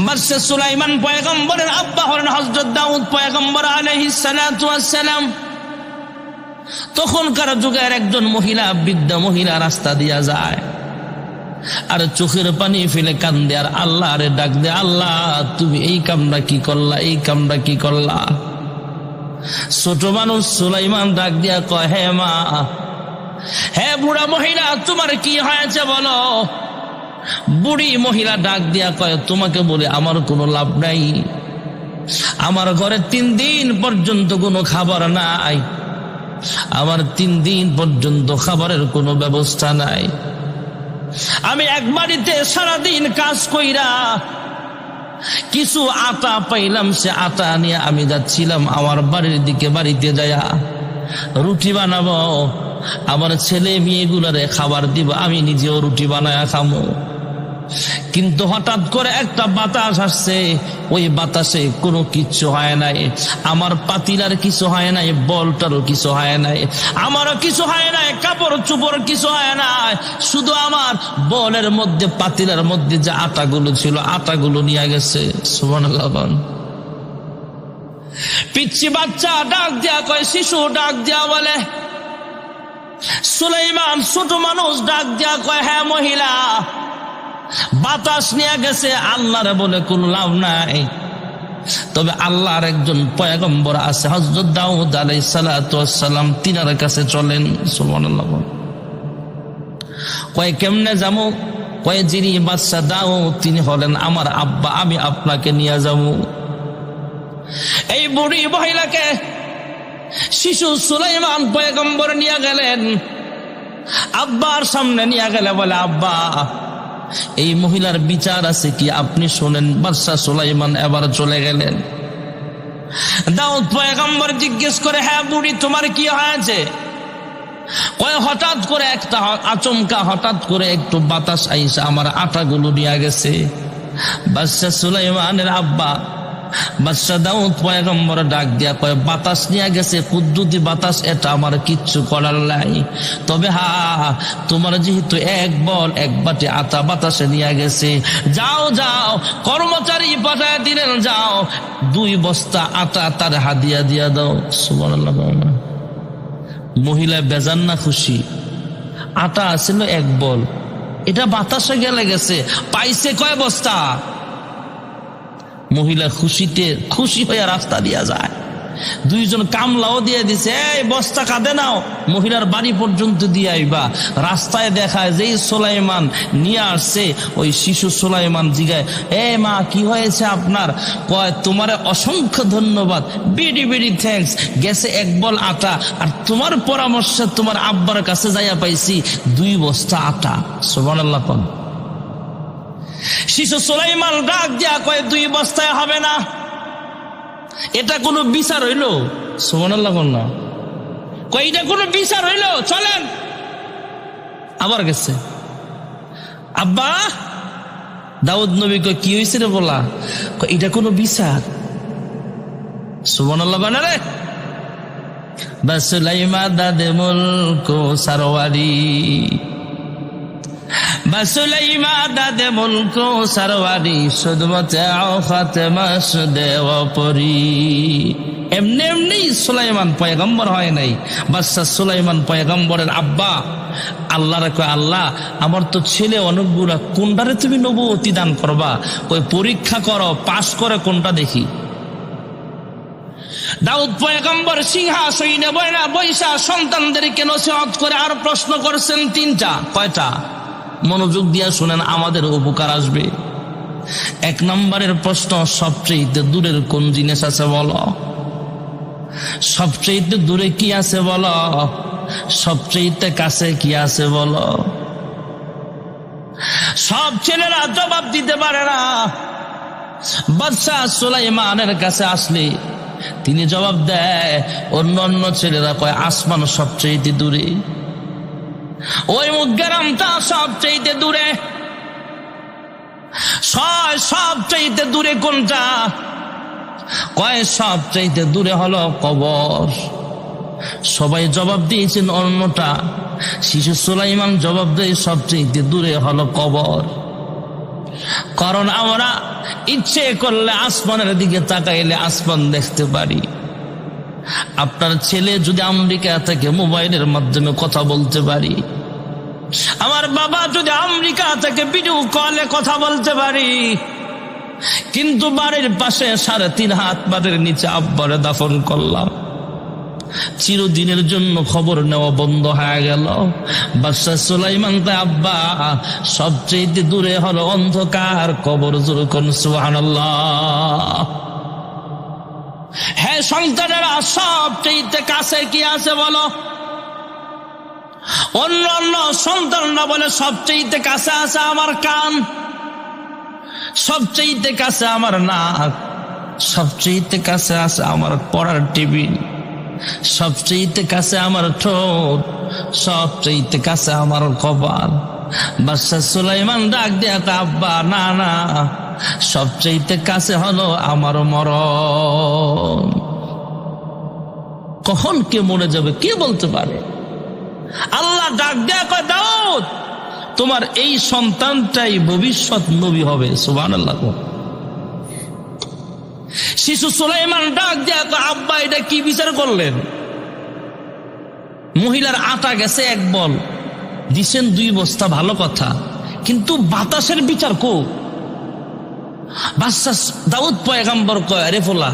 বাদশা সুলাইমান পয়গম্বরের আব্বা হলেন হযরত দাউদ পয়গম্বর আলাইহিস সালাতু ওয়াস সালাম। তখনকার যুগের একজন মহিলা, বৃদ্ধা মহিলা রাস্তা দিয়া যায় আর চোখের পানি ফেলে কান্দে আর আল্লাহ আরে ডাক দে, আল্লাহ তুমি এই কামটা কি করলা, এই কামটা কি করলা। ছোট মানুষ সুলাইমান ডাক দিয়া কয়, হে মা, হে বুড়া মহিলা, তোমার কি হয়েছে বলো। বুড়ি মহিলা ডাক দিয়া কয়, তোমাকে বলে আমার কোনো লাভ নাই, আমার ঘরে 3 দিন পর্যন্ত কোনো খাবার নাই, আমার 3 দিন পর্যন্ত খাবারের কোনো ব্যবস্থা নাই। আমি এক বাড়িতে সারাদিন কাজ কইরা কিছু আটা পাইলাম, সে আটা নিয়ে আমি যাচ্ছিলাম আমার বাড়ির দিকে, বাড়িতে যাইয়া রুটি বানাবো, আমার ছেলে মেয়েগুলারে খাবার দিব, আমি নিজেও রুটি বানায়া খামো। কিন্তু হঠাৎ করে একটা বাতাস আসছে, ওই বাতাসে কোনো কিছু হয় নাই, আমার পাতিলার কিছু হয় নাই, বলটারও কিছু হয় নাই, আমারও কিছু হয় নাই, কাপড় চোপড় কিছু হয় নাই, শুধু আমার বলের মধ্যে, পাতিলার মধ্যে যে আটাগুলো ছিল, আটাগুলো নিয়ে গেছে। সুবহানাল্লাহ। পিচ্চি বাচ্চা ডাক দিয়া কয়, শিশু ডাক দিয়া বলে, সুলাইমান ছোট মানুষ ডাক দিয়া কয়, হ্যাঁ মহিলা, বাতাস নিয়ে গেছে, আল্লাহর বলে কোন লাভ নাই, তবে আল্লাহর একজন পয়গম্বর আছে হযরত দাউদ আলাইহিস সালাতু ওয়াস সালাম, তিনার কাছে চলেন। সুবহানাল্লাহ। কয় কেমনে যাবো? কয় যিনি বাদশা দাউদ তিনি হলেন আমার আব্বা, আমি আপনাকে নিয়ে যাবো। এই বুড়ি মহিলাকে শিশু সুলাইমান পয়গম্বর নিয়ে গেলেন, আব্বার সামনে নিয়ে গেলে বলে, আব্বা এই মহিলার বিচার আছে কি আপনি শোনেন। বাদশা সুলাইমান এবার চলে গেলেন। দাউদ পয়গম্বর জিজ্ঞেস করে, হ্যাঁ বুড়ি তোমার কি হয়েছে? কয় হঠাৎ করে একটা আচমকা, হঠাৎ করে একটু বাতাস আইসা আমার আটাগুলো নিয়ে গেছে। বাদশা সুলাইমানের আব্বা বাদশা দাউদ পয়গম্বর ডাক দিয়া কয়, বাতাস নিয়ে গেছে, কুদ্দুতি বাতাস, এটা আমার কিচ্ছু করার নাই, তবে তোমার যেহেতু এক বল এক বাটি আটা বাতাসে নিয়ে গেছে, যাও যাও, কর্মচারী পাঠায় দিলেন, যাও 2 বস্তা আটা তার হাদিয়া দিয়া দাও। সুবহানাল্লাহ। মহিলা বেজান না খুশি? আটা আছিল 1 বল, এটা বাতাসে গেলে গেছে, পাইছে কয় বস্তা। মহিলা খুশিতে খুশি হয়ে রাস্তা দিয়া যায়, 2 জন কামলাও দিয়ে দিছে, এই বস্তা কাঁদে নাও, মহিলার বাড়ি পর্যন্ত দিয়ে আইবা। রাস্তায় দেখায় যেই সুলাইমান নিয়ে আসছে, ওই শিশু সুলাইমান জিগায়, এ মা কি হয়েছে আপনার? কয় তোমারে অসংখ্য ধন্যবাদ, বিডি বিডি থ্যাঙ্কস, গেছে 1 বল আটা, আর তোমার পরামর্শে তোমার আব্বার কাছে যাইয়া পাইছি 2 বস্তা আটা। সুবহানাল্লাহ। শিশু সুলাইমান ডাক দিয়া কয়, 2 বস্তায় হবে না, এটা কোনো বিচার হইল? সুবহানাল্লাহ। না কয় এটা কোনো বিচার হইল, চলেন। আবার গেছে। আব্বা, দাউদ নবী কয়, কি হয়েছে রে বলা? এটা কোনো বিচার? সুবহানাল্লাহ। বানারে বাসুলাইমা দাদে মুলক সারওয়ারি, বাসুলাইমা দাদে মুলক সারওয়ারি, সুদমতে ফাতেমা সুদেওয়া পরি। এমনি এমনি সুলাইমান পয়গম্বর হয় নাই। বাদশা সুলাইমান পয়গম্বরের আব্বা আল্লাহরে কয়, আল্লাহ আমার তো ছেলে অনেকগুলা, কোনটারে তুমি নবুয়তি দান করবা? কই পরীক্ষা করো, পাস করে কোনটা দেখি। দাউদ পয়গম্বর সিংহাসনে বৈশা সন্তানদেরকে নসিহত করে আর প্রশ্ন করছেন 3টা। কয়টা? মনোযোগ দিয়া শুনেন, আমাদের উপকার আসবে। 1 নম্বরের প্রশ্ন, সবচেয়ে দূরের কোন জিনিস আছে বলো? সবচেয়ে দূরে কি আছে বলো? সবচেয়ে কাছে কি আছে বলো? সব ছেলেরা জবাব দিতে পারে না। বাদশা সুলাইমানের কাছে আসলে তিনি জবাব দেয়, অন্য অন্য ছেলেরা কয় আসমান সবচেয়ে দূরে, ওই মুগ্গারামটা সবচেয়ে দূরে। সবচেয়ে দূরে কোনটা? কয় সবচেয়ে দূরে হলো কবর। সবাই জবাব দিয়েছেন অন্যটা। শিশু সুলাইমান জবাব দেয় সবচেয়ে দূরে হলো কবর। কারণ আমরা ইচ্ছে করলে আসমানের দিকে তাকাইলে আসমান দেখতে পারি। আপনার ছেলে যদি আমেরিকা থেকে মোবাইলের মাধ্যমে কথা বলতে পারি, আমার বাবা যদি আমেরিকা থেকে ভিডিও কলে কথা বলতে পারি, কিন্তু বাড়ির পাশে 3.5 হাত মাটির নিচে আব্বারে দাফন করলাম, চিরদিনের জন্য খবর নেওয়া বন্ধ হয়ে গেল। বাদশা সুলাইমান তাই আব্বা সবচেয়ে দূরে হলো অন্ধকার কবর। জোরে কোন সুবহানাল্লাহ। হ্যাঁ সন্তানেরা, সবচেয়ে কাছে কি আছে বলো? অন্য অন্য সন্তানরা বলে সবচেয়ে কাছে আছে আমার কান, সবচেয়ে কাছে আমার নাক, সবচেয়ে কাছে আছে আমার পড়ার টেবিল, সবচেয়ে কাছে আমার ঠোঁট, সবচেয়ে কাছে আমার কপাল। বাদশা সুলাইমান ডাক দেয়া, আব্বা না না, সবচেয়ে কাছে হলো আমার মরণ। কখন কে মরে যাবে কে বলতে পারে? আল্লাহ ডাক দেয়া কয়, দাউদ তোমার এই সন্তানটাই ভবিষ্যৎ নবী হবে। সুবহানাল্লাহ। শিশু সুলাইমান ডাক দেয়া কয়, আব্বা এটা কি বিচার করলেন? মহিলার আটা গেছে 1 বল, দিছেন 2 বস্তা, ভালো কথা, কিন্তু বাতাসের বিচার কো? বাদশা দাউদ পয়গম্বর কয়, আরে ফোলা,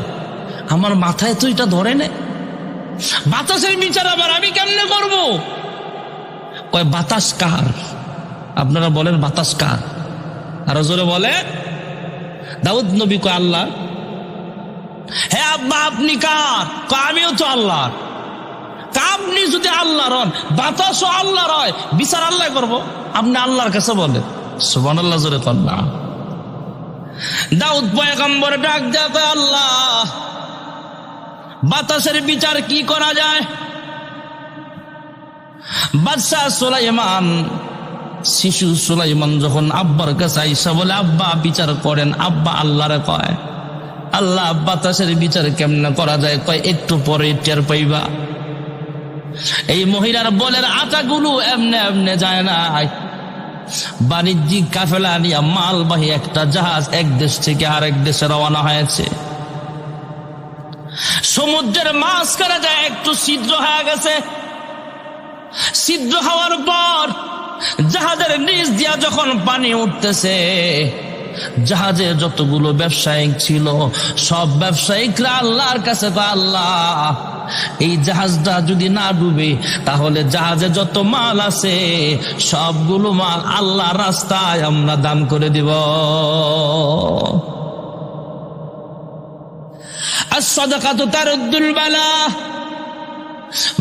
আমার মাথায় তো এটা ধরে না, বাতাসের বিচার আবার আমি কেমনে করব? কয়, বাতাস কার? আপনারা বলেন বাতাস কার? আরো জোরে বলে। দাউদ নবী কয়, আল্লাহ। হ্যাঁ আব্বা আপনি কার? কয়, আমিও তো আল্লাহ। আপনি যদি আল্লাহর হন, বাতাসও আল্লাহর হয়, বিচার আল্লাহ করব? আপনি আল্লাহর কাছে বলেন। সুবহানাল্লাহ, জোরে কর না। দাউদ পয়গম্বর ডাক দেয়া কয়, আল্লাহ বাতাসের বিচার কি করা যায়? বাদশা সুলাইমান, শিশু সুলাইমান যখন আব্বার কাছে আইসা বলে, আব্বা বিচার করেন। আব্বা আল্লাহরে কয়, আল্লাহ বাতাসের বিচার কেমনে করা যায়? কয়, একটু পরে টের পাইবা। এই মহিলার বলের আটাগুলো এমনে এমনে যায় না। বাণিজ্যিক কাফেলা নিয়ে মালবাহী একটা জাহাজ এক দেশ থেকে আরেক দেশে রওনা হয়েছে। সমুদ্রের মাঝখানে যায় একটু ছিদ্র হয়ে গেছে। ছিদ্র হওয়ার পর জাহাজের নিচ দিয়া যখন পানি উঠতেছে, জাহাজে যতগুলো ব্যবসায়িক ছিল সব ব্যবসায়িকরা আল্লাহর কাছে, আল্লাহ এই জাহাজটা যদি না ডুবে তাহলে জাহাজে যত মাল আছে সবগুলো মাল আল্লাহর রাস্তায় আমরা দান করে দিব। as-sadaqatu taruddul bala।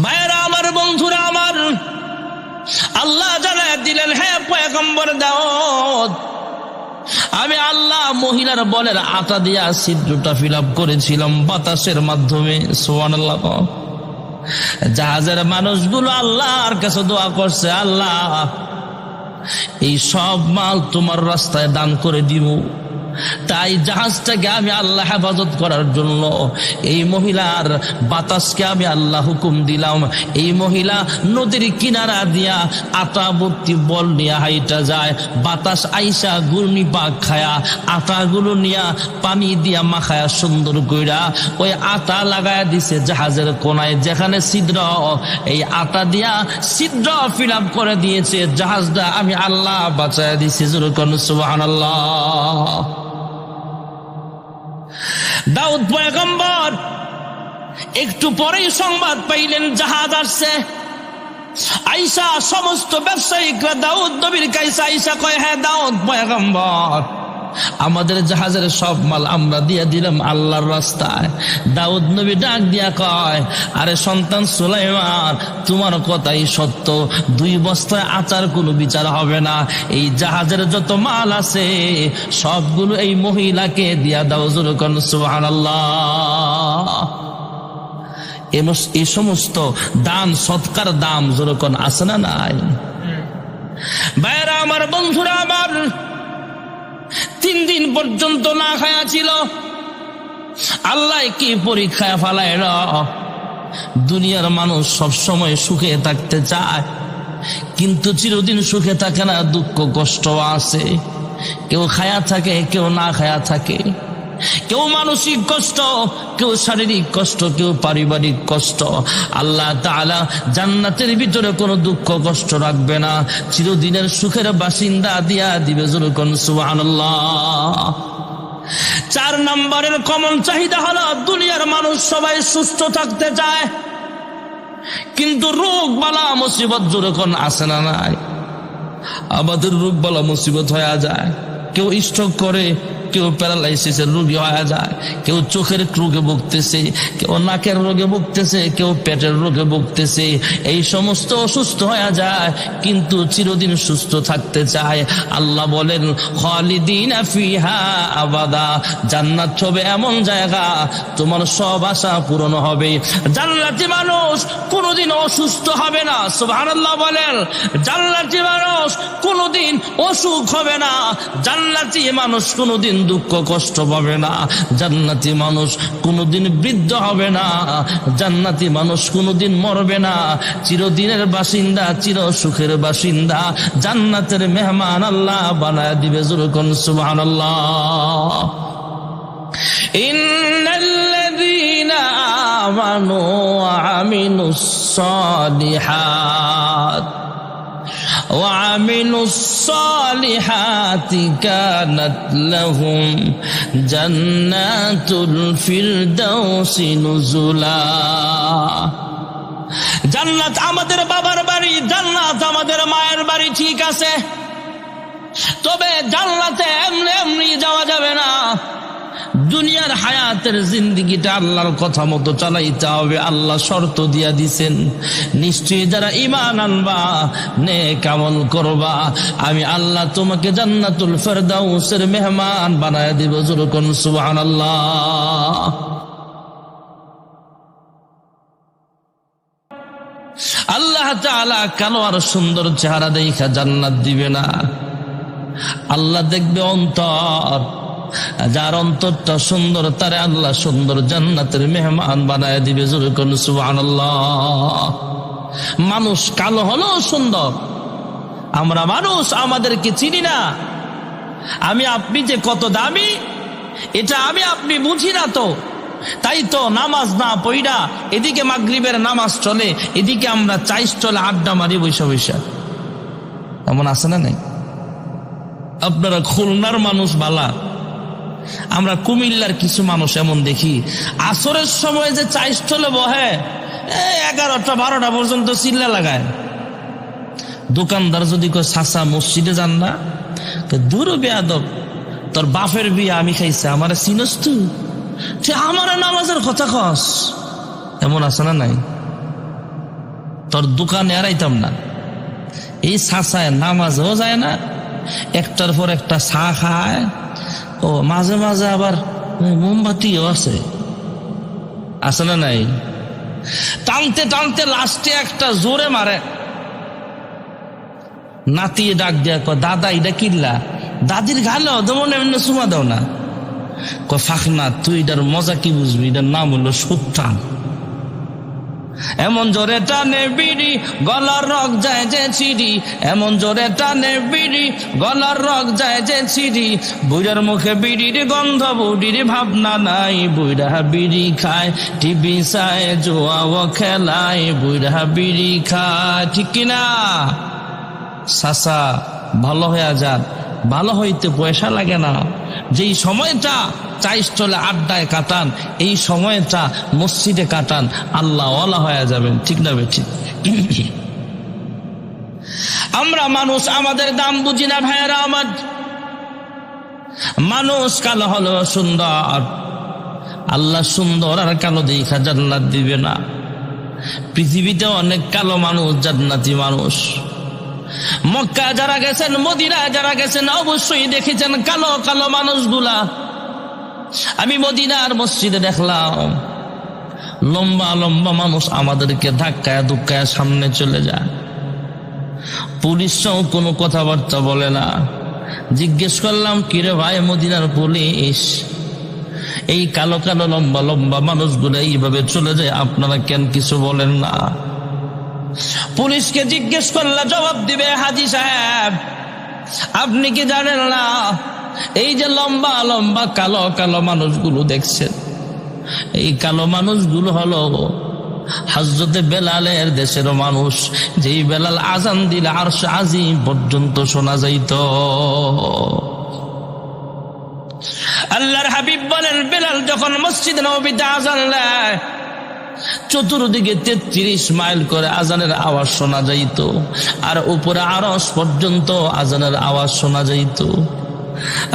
ভাইরা আমার, বন্ধুরা আমার, আল্লাহ জানায় দিলেন, হ্যাঁ পয়গম্বর দাউদ, আমি আল্লাহ মহিলার বলের আটা দিয়া ছিদ্রটা ফিল আপ করেছিলাম বাতাসের মাধ্যমে। সুবহানাল্লাহ। জাহাজের মানুষগুলো আল্লাহর কাছে দোয়া করছে, আল্লাহ এই সব মাল তোমার রাস্তায় দান করে দিব। তাই জাহাজটাকে আমি আল্লাহ হেফাজত করার জন্য এই মহিলার বাতাসকে আমি আল্লাহ হুকুম দিলাম। এই মহিলা নদীর কিনারা দিয়া আটা ভর্তি বল নিয়ে হাইটা যায়। বাতাস আইসা ঘূর্ণি পাক খায়া আটাগুলো নিয়া পানি দিয়া মাখায়া সুন্দর কইরা ওই আটা লাগায়া দিছে জাহাজের কোনায় যেখানে ছিদ্র, এই আটা দিয়া ছিদ্র ফিল আপ করে দিয়েছে। জাহাজটা আমি আল্লাহ বাঁচায়া দিছি। সুবহানাল্লাহ। দাউদ পয়গম্বর একটু পরেই সংবাদ পাইলেন জাহাজ আসছে। আইসা সমস্ত ব্যবসায়িকরা দাউদ নবীর কাছে আইসা কয়, হ্যাঁ দাউদ পয়গম্বর, আমাদের জাহাজের সব মাল আমরা দিয়ে দিলাম আল্লাহর রাস্তায়। দাউদ নবী ডাক দিয়া কয়, আরে সন্তান সুলাইমান, তোমার কথাই সত্য, 2 বস্তায় আচার কোনো বিচার হবে না। এই জাহাজের যত মাল আছে সবগুলো এই মহিলাকে দিয়া দাও। জোরে কোন সুবহানাল্লাহ। এই সমস্ত দান সৎকার দাম জোরে কোন আছে না নাই? ভাইরা আমার, বন্ধুরা আমার, 3 দিন পর্যন্ত না খায়া ছিল। আল্লাহ কি পরীক্ষায় ফালাইল। দুনিয়ার মানুষ সব সময় সুখে থাকতে চায়, কিন্তু চিরদিন সুখে থাকে না, দুঃখ কষ্ট আছে। কেউ খায়া থাকে, কেউ না খায়া থাকে, কেউ মানসিক কষ্ট, কেউ শারীরিক কষ্ট, কেউ পারিবারিক কষ্ট। আল্লাহ তাআলা জান্নাতের ভিতরে কোনো দুঃখ কষ্ট রাখবে না, চিরদিনের সুখের বাসিন্দা দিয়া দিবে। জোরে কোন সুবহানাল্লাহ। 4 নম্বরের কমন চাহিদা হলো দুনিয়ার মানুষ সবাই সুস্থ থাকতে চায়, কিন্তু রোগ বালা মুসিবত জোরে কোন আসে না নাই? আমাদের রোগ বালা মুসিবত হয়ে যায়, কেউ স্ট্রোক করে, কেউ প্যারালাইসিসের রোগী হয়ে যায়, কেউ চোখের রোগে ভুগতেছে, কেউ নাকের রোগে ভুগতেছে, কেউ পেটের রোগে ভুগতেছে। এই সমস্ত অসুস্থ হয়ে যায়, কিন্তু চিরদিন সুস্থ থাকতে চায়। আল্লাহ বলেন খালিদিনা ফিহা আবাদা, জান্নাত হবে এমন জায়গা তোমার সব আশা পূরণ হবে। জান্নাতি মানুষ কোনোদিন অসুস্থ হবে না, সুবহানাল্লাহ বলেন। জান্নাতি মানুষ কোনোদিন অসুখ হবে না, জান্নাতি মানুষ কোনোদিন দুঃখ কষ্ট পাবে না, জান্নাতি মানুষ কোনোদিন বৃদ্ধ হবে না, জান্নাতি মানুষ কোনোদিন মরবে না, চিরদিনের বাসিন্দা, চির সুখের বাসিন্দা, জান্নাতের মেহমান আল্লাহ বানায় দিবে। জোরে কোন সুবহানাল্লাহ। ইন্নাল্লাযীনা আমানু ওয়া আমিলুস সালিহাত وعملوا الصالحات كانت لهم جنات الفردوس نزلا। জান্নাত আমাদের বাবার বাড়ি, জান্নাত আমাদের মায়ের বাড়ি, ঠিক আছে, তবে জান্নাতে এমনি এমনি যাওয়া যাবে না। দুনিয়ার হায়াতের জিন্দেগিটা আল্লাহর কথা মতো চালাইতে হবে। আল্লাহ শর্ত দিয়া দিছেন, নিশ্চয়ই যারা ঈমান আনবা, নেক আমল করবা, আমি আল্লাহ তোমাকে জান্নাতুল ফেরদাউসের মেহমান বানায় দিব। জোরে কোন সুবহানাল্লাহ। আল্লাহ তাআলা কালো আর সুন্দর চেহারা দেখা জান্নাত দিবে না, আল্লাহ দেখবে অন্তর। যার অন্তরটা সুন্দর তারে আল্লাহ সুন্দর জান্নাতের মেহমান বানায় দিবে। জোরে কোন সুবহানাল্লাহ। মানুষ কালো হলো সুন্দর, আমরা মানুষ আমাদেরকে চিনি না। আমি আপনি যে কত দামি এটা আমি আপনি বুঝি না, তো তাই তো নামাজ না পড়া এদিকে মাগরিবের নামাজ চলে, এদিকে আমরা চাইশ চলে আড্ডা মারি বৈশা বৈশা। এমন আছে না নাই? আপনারা খুলনার মানুষ বালা, আমরা কুমিল্লার কিছু মানুষ এমন দেখি আসরের সময় যে চাইশ চলে বহে 11টা 12টা পর্যন্ত চিল্লা লাগায়। দোকানদার যদি কয় চাচা মসজিদে যান না, দূর বেয়াদব, তোর বাপের বিয়ে আমি খাইছে, আমার চিনস তুই, আমার নামাজের কথা কস। এমন আছে না নাই? তোর দোকানে এড়াইতাম না। এই চাচায় নামাজও যায় না, একটার পর একটা চা খায়, ও মাঝে মাঝে আবার মোমবাতিও আছে না নাই? টানতে টানতে লাস্টে একটা জোরে মারে, নাতি ডাক দেয়া কয় দাদা এটা কিল্লা, দাদির গালো যেমন এমনি চুমা দাও না, কয় ফাঁকনা তুই এটার মজা কি বুঝবি, এটার নাম হলো সুত্তান। এমন জোরে টানে বিড়ি গলার রগ যায় যে ছিড়ি, এমন জোরে টানে বিড়ি গলার রগ যায় যে ছিড়ি, বুড়ার মুখে বিড়ির গন্ধ বুড়ির ভাবনা নাই, বুড়া বিড়ি খায় টিভি চায় জোয়াও খেলায়, বুড়া বিড়ি খায়, ঠিক কিনা? চাচা ভালো হয়ে যান, ভালো হইতে পয়সা লাগে না। যেই সময়টা চাইশ চলে আড্ডায় কাটান, এই সময়টা মসজিদে কাটান, আল্লাহ ওয়ালা হয়ে যাবেন, ঠিক না বেঠি? আমরা মানুষ, আমাদের দাম বুঝি না ভাইয়েরা আমার। মানুষ কালো হলো সুন্দর, আল্লাহ সুন্দর আর কালো দেখা জান্নাত দিবে না। পৃথিবীতে অনেক কালো মানুষ, জান্নাতি মানুষ। মক্কা যারা গেছেন, মদিনা যারা গেছেন, অবশ্যই দেখেছেন কালো কালো মানুষগুলা। আমি মদিনার মসজিদে দেখলাম লম্বা লম্বা মানুষ আমাদেরকে ধাক্কায় ধুক্কায় সামনে চলে যায়। পুলিশও কোনো কথাবার্তা বলে না। জিজ্ঞেস করলাম কিরে ভাই মদিনার পুলিশ, এই কালো কালো লম্বা লম্বা মানুষগুলো এইভাবে চলে যায়, আপনারা কেন কিছু বলেন না? পুলিশকে জিজ্ঞেস করলে জবাব দিবে হাজী সাহেব আপনি কি জানেন না, এই যে লম্বা লম্বা কালো কালো মানুষগুলো দেখছেন, এই কালো মানুষগুলো হলো হযরতে বেলালের দেশের মানুষ। যেই বেলাল আজান দিলে আরশ আজিম পর্যন্ত শোনা যাইত। আল্লাহর হাবিব বলেন, বেলাল যখন মসজিদ নববীতে আজান দেয়, চতুর্দিকে 33 মাইল করে আজানের আওয়াজ শোনা যাইত, আর উপরে আরশ পর্যন্ত আজানের আওয়াজ শোনা যাইত।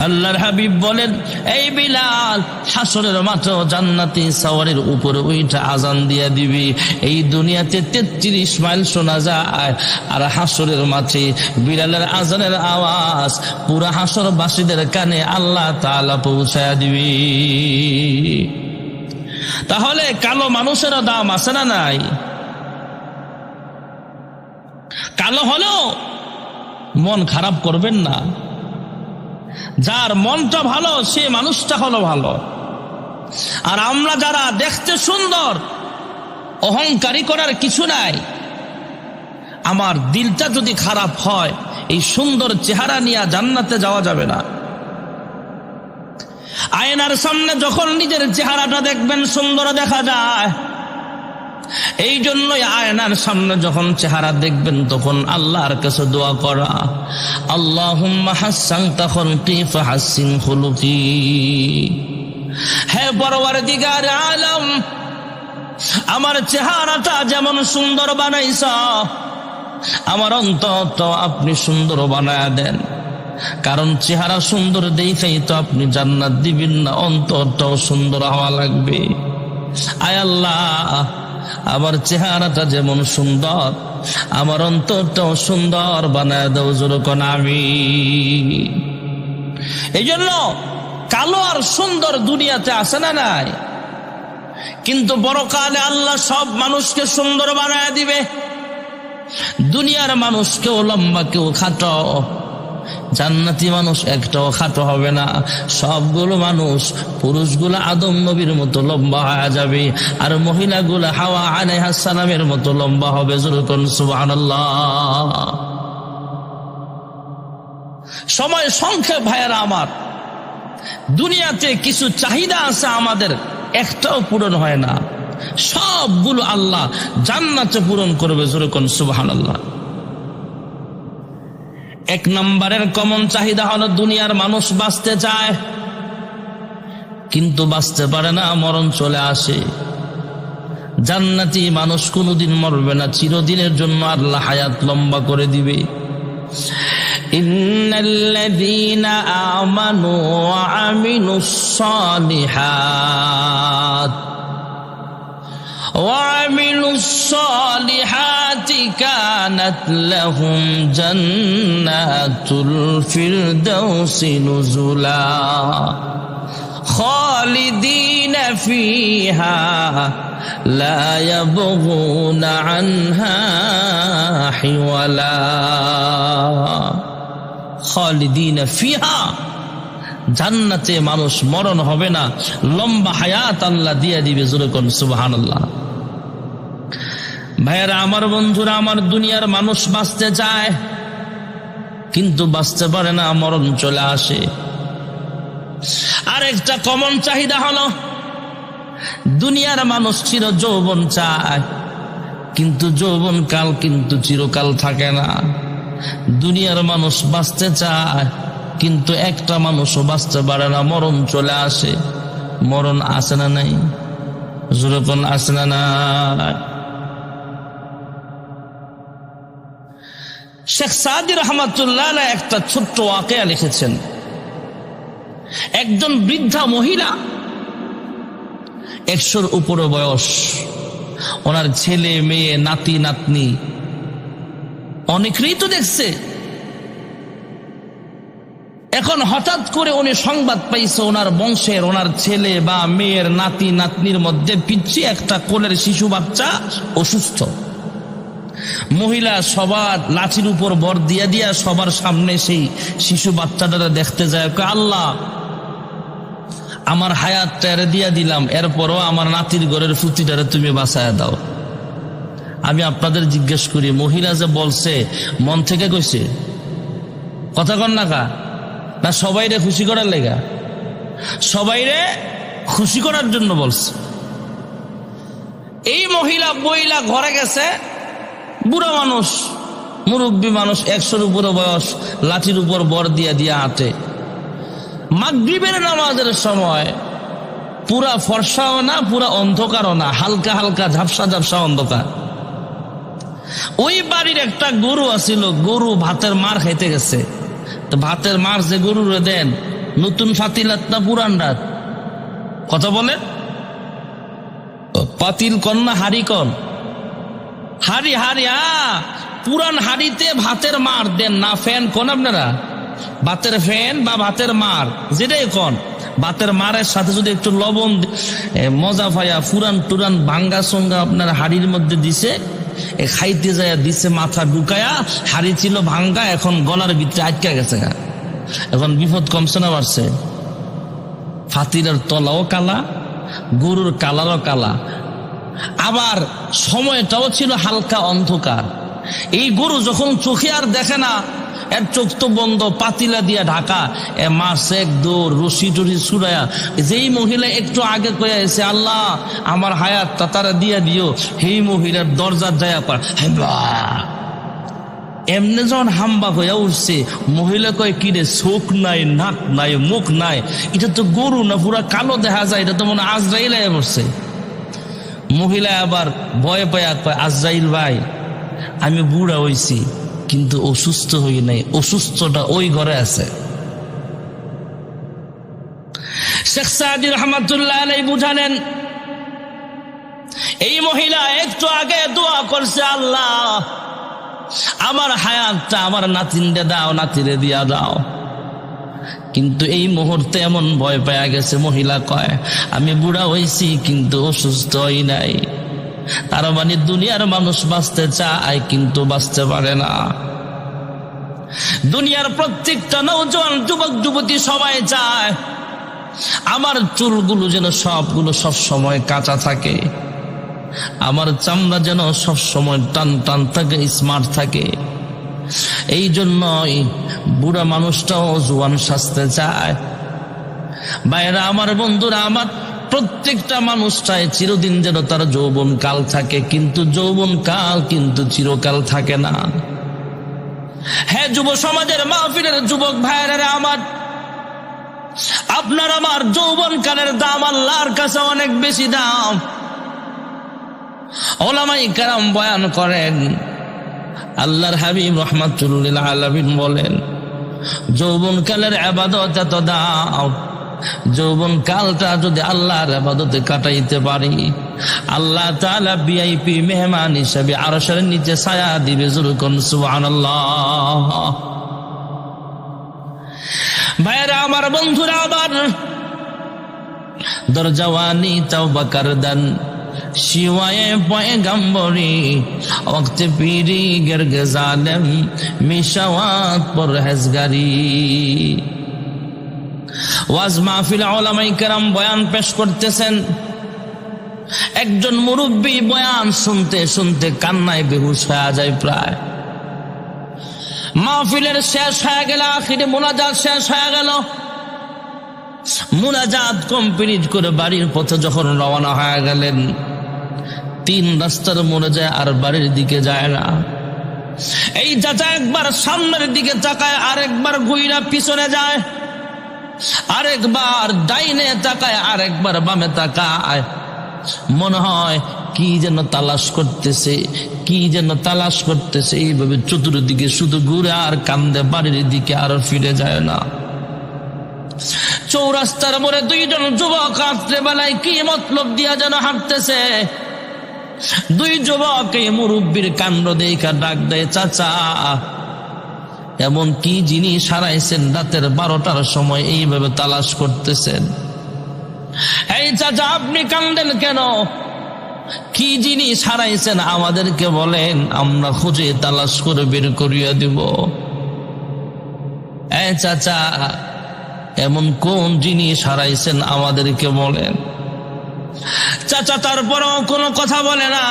আল্লাহর হাবিব বলেন, এই বিলাল হাসরের মাঠে জান্নাতি সওয়ারির উপরে উইঠা আজান দিয়া দিবি। এই দুনিয়াতে 33 মাইল শোনা যায়, আর হাসরের মাঠে বিলালের আজানের আওয়াজ পুরা হাসরবাসীদের কানে আল্লাহ তাআলা পৌঁছায়া দিবি। তাহলে কালো মানুষেরও দাম আছে না নাই? কালো হলো মন খারাপ করবেন না। যার মনটা ভালো সে মানুষটা হলো ভালো। আর আমরা যারা দেখতে সুন্দর, অহংকারী করার কিছু নাই। আমার দিলটা যদি খারাপ হয়, এই সুন্দর চেহারা নিয়ে জান্নাতে যাওয়া যাবে না। আয়নার সামনে যখন নিজের চেহারাটা দেখবেন সুন্দর দেখা যায়। এই জন্যই আয়নার সামনে যখন চেহারা দেখবেন তখন আল্লাহর কাছে দোয়া করা, আল্লাহুম্মা হাসসানতা খালকি ফাহাসসিন খুলুকি। হে পরওয়ারদিগার আলম, আমার চেহারাটা যেমন সুন্দর বানাইছো, আমার অন্তরটা আপনি সুন্দর বানায়া দেন। কারণ চেহারা সুন্দর দেখেই তো আপনি জান্নাত দিবেন না, অন্তরটাও সুন্দর হওয়া লাগবে। আয় আল্লাহ, আমার চেহারাটা যেমন সুন্দর, আমার অন্তরটাও সুন্দর বানায় দাও, জোরে কোন আমিন। এই জন্য কালো আর সুন্দর দুনিয়াতে আসে না নাই, কিন্তু পরকালে আল্লাহ সব মানুষকে সুন্দর বানায় দিবে। দুনিয়ার মানুষ কেউ লম্বা কেউ খাটো, জান্নাতি মানুষ একটাও খাটো হবে না। সবগুলো মানুষ, পুরুষগুলো আদম নবীর মতো লম্বা হয়ে যাবে, আর মহিলাগুলো হাওয়া আলাইহিস সালামের মতো লম্বা হবে। জোরে কোন সুবহানাল্লাহ। সময় সংক্ষেপ ভাইয়েরা আমার, দুনিয়াতে কিছু চাহিদা আছে আমাদের, একটাও পূরণ হয় না, সবগুলো আল্লাহ জান্নাতে পূরণ করবে। জোরে কোন সুবহানাল্লাহ। এক নম্বরের কমন চাহিদা হলো দুনিয়ার মানুষ বাঁচতে চায় কিন্তু বাঁচতে পারে না, মরণ চলে আসে। জান্নাতি মানুষ কোনোদিন মরবে না, চিরদিনের জন্য আল্লাহ হায়াত লম্বা করে দিবে। ইন্নাল্লাযীনা আমানু ওয়া আমিলুস সালিহাত وعملوا الصالحات كانت لهم جنات الفردوس نزلا خالدين فيها لا يبغون عنها حولا خالدين فيها। জান্নাতে মানুষ মরণ হবে না, লম্বা হায়াত আল্লাহ দিয়ে দিবে। জোরে কোন সুবহানাল্লাহ। ভাইয়েরা আমার, বন্ধুরা আমার, দুনিয়ার মানুষ বাঁচতে চায় কিন্তু বাঁচতে পারে না, মরণ চলে আসে। আর একটা কমন চাহিদা হলো দুনিয়ার মানুষ চির যৌবন চায় কিন্তু যৌবন কাল কিন্তু চিরকাল থাকে না। দুনিয়ার মানুষ বাঁচতে চায় কিন্তু একটা মানুষও বাঁচতে পারে না, মরণ চলে আসে। মরণ আসে না নাই? জোরে কোন আসে না নাই? শেখ সাদি রহমাতুল্লাহ আলাইহি একটা ছোট্ট ওয়াকিয়া লিখেছেন। একজন বৃদ্ধা মহিলা, 100-র উপরে বয়স, ওনার ছেলে মেয়ে নাতি নাতনি অনেকেই তো দেখছে। এখন হঠাৎ করে উনি সংবাদ পাইছে ওনার বংশের, ওনার ছেলে বা মেয়ের নাতি নাতনির মধ্যে পিচ্ছি একটা কোলের শিশু বাচ্চা অসুস্থ। মহিলা সবার লাঠির উপর বর দিয়া দিয়া সবার সামনে সেই শিশু বাচ্চাটা দেখতে যায়। আল্লাহ, আমার হায়াতটা দিয়া দিলাম, এরপরও আমার নাতির ঘরের ফুতিটারে তুমি বাঁচায়া দাও। আমি আপনাদের জিজ্ঞেস করি, মহিলা যে বলছে মন থেকে কইছে? কথা কন না কা না সবাইরে খুশি করার লেগা? সবাইরে খুশি করার জন্য বলছে। এই মহিলা বইলা ঘরে গেছে, বুড়া মানুষ, মুরব্বী মানুষ, 100-র উপরে বয়স, লাঠির উপর বর দিয়া দিয়া হাঁটে। মাগরিবের নামাজের সময় পুরা ফর্সাও না, পুরা অন্ধকারও না, হালকা হালকা ঝাপসা ঝাপসা অন্ধকার। ওই বাড়ির একটা গরু আছিল, গরু ভাতের মার খাইতে গেছে। তো ভাতের মার যে গরুরে দেন, নতুন ফাতিলাত না পুরান রাত? কথা বলেন, পাতিল কন না হাড়ি কন? হাড়ি, হাড়ি। পুরান হাড়িতে ভাতের মার দেন না ফ্যান কোন আপনারা? ভাতের ফ্যান বা ভাতের মার যেটাই কোন, ভাতের মারের সাথে যদি একটু লবণ মজা পাইয়া ফুরান টুরান ভাঙ্গা সঙ্গা আপনার হাড়ির মধ্যে দিছে, খাইতে যায় দিছে মাথা ঢুকায়া, হাড়ি ছিল ভাঙ্গা, এখন গলার ভিতরে আটকা গেছে। এখন বিপদ কমছে না বাড়ছে? ফাতিলের তলাও কালা, গরুর কালারও কালা, আবার সময়টাও ছিল হালকা অন্ধকার। এই গরু যখন চোখে আর দেখে না, এর চোখ তো বন্ধ, পাতিলা দিয়া ঢাকা, এ মাছ এক দৌড় রশি টরি ছুড়ায়া, যেই মহিলা একটু আগে কয়ে এসে আল্লাহ আমার হায়াত তাতারা দিয়া দিও, সেই মহিলার দরজার যায় পার এমনি যখন হাম্বা হইয়া উঠছে, মহিলা কয় কিরে চোখ নাই, নাক নাই, মুখ নাই, এটা তো গরু না, পুরা কালো দেখা যায়, এটা তো মনে আজরাইল আয়া পড়ছে। মহিলা আবার ভয় পায়া কয় আজরাইল ভাই, আমি বুড়া হইছি কিন্তু অসুস্থ হই নাই, অসুস্থটা ওই ঘরে আছে। শেখ সাদি রহমাতুল্লাহ আলাইহি বুঝালেন, এই মহিলা একটু আগে দোয়া করছে, আল্লাহ আমার হায়াতটা আমার নাতিনরে দাও, নাতিরে দিয়া দাও। কিন্তু এই মুহূর্তে এমন ভয় পাওয়া গেছে, মহিলা কয় আমি বুড়া হইছি কিন্তু অসুস্থ হই নাই। তার মানে দুনিয়ার মানুষ বাঁচতে চায় কিন্তু বাঁচতে পারে না। দুনিয়ার প্রত্যেকটা নওজোয়ান যুবক যুবতী সবাই চায় আমার চুলগুলো যেন সবগুলো সব সময় কাঁচা থাকে, আমার চামড়া যেন সব সময় টান টান থাকে, স্মার্ট থাকে। এই জন্যই বুড়া মানুষটাও জোয়ান সাজতে চায়। ভাইরা আমার, বন্ধুরা আমার, প্রত্যেকটা মানুষ চায় চিরদিন যেন তার যৌবন কাল থাকে, কিন্তু যৌবন কাল কিন্তু চিরকাল থাকে না। হ্যাঁ, যুব সমাজের মাহফিলের যুবক ভাইরা আমার, আপনার আমার যৌবন কালের দাম আল্লাহর কাছে অনেক বেশি দাম। উলামায়ে কেরাম বয়ান করেন, আল্লাহর হাবিব রাহমাতুল লিল আলামিন বলেন, যৌবন কালের ইবাদত এত দাও, যৌবন কালটা যদি আল্লাহর ইবাদতে কাটাইতে পারি, আল্লাহ তাআলা ভিআইপি মেহমান হিসেবে আরশের নিচে ছায়া দিবে। যুরকুন সুবহানাল্লাহ। ভাইরা আমার, বন্ধুরা আমার, দরজাওয়ানি তওবা করদান শিওয়ায়ে পয়গম্বরি, ওয়াক্তে পীরি গেরগে জালেম মিশাওয়াত পরহেজগারি। ওয়াজ মাহফিল উলামায়ে কেরাম বয়ান পেশ করতেছেন। একজন মুরব্বী বয়ান শুনতে শুনতে কান্নায় বেহুশ হয়ে যায় প্রায়। মাহফিলের শেষ হয়ে গেল, আখিরে মুনাজাত শেষ হয়ে গেল। মুনাজাত কমপ্লিট করে বাড়ির পথে যখন রওনা হয়ে গেলেন, 3 রাস্তার মোড়ে যায় আর বাড়ির দিকে যায় না। এই চাচা একবার সামনের দিকে তাকায়, আরেকবার ঘুইরা পিছনে যায়, আরেকবার ডাইনে তাকায়, আরেকবার বামে তাকায়। মনে হয় কি যেন তালাশ করতেছে, কি যেন তালাশ করতেছে। এইভাবে চতুর্দিকে শুধু ঘুরে আর কান্দে, বাড়ির দিকে আর ফিরে যায় না। চৌরাস্তার মোড়ে 2 জন যুবক রাত্রে বেলায় কি মতলব দিয়া যেন হাঁটতেছে। 2 যুবক এই মুরব্বীর কাণ্ড দেখা ডাক দেয়, চাচা এমন কি জিনিস হারাইছেন রাতের 12টার সময় এইভাবে তালাশ করতেছেন? এই চাচা, আপনি কান্দেন কেন? কি জিনিস হারাইছেন আমাদেরকে বলেন, আমরা খুঁজে তালাশ করে বের করিয়া দিব। এই চাচা, এমন কোন জিনিস হারাইছেন আমাদেরকে বলেন। চাচা তারপরও কোনো কথা বলে না।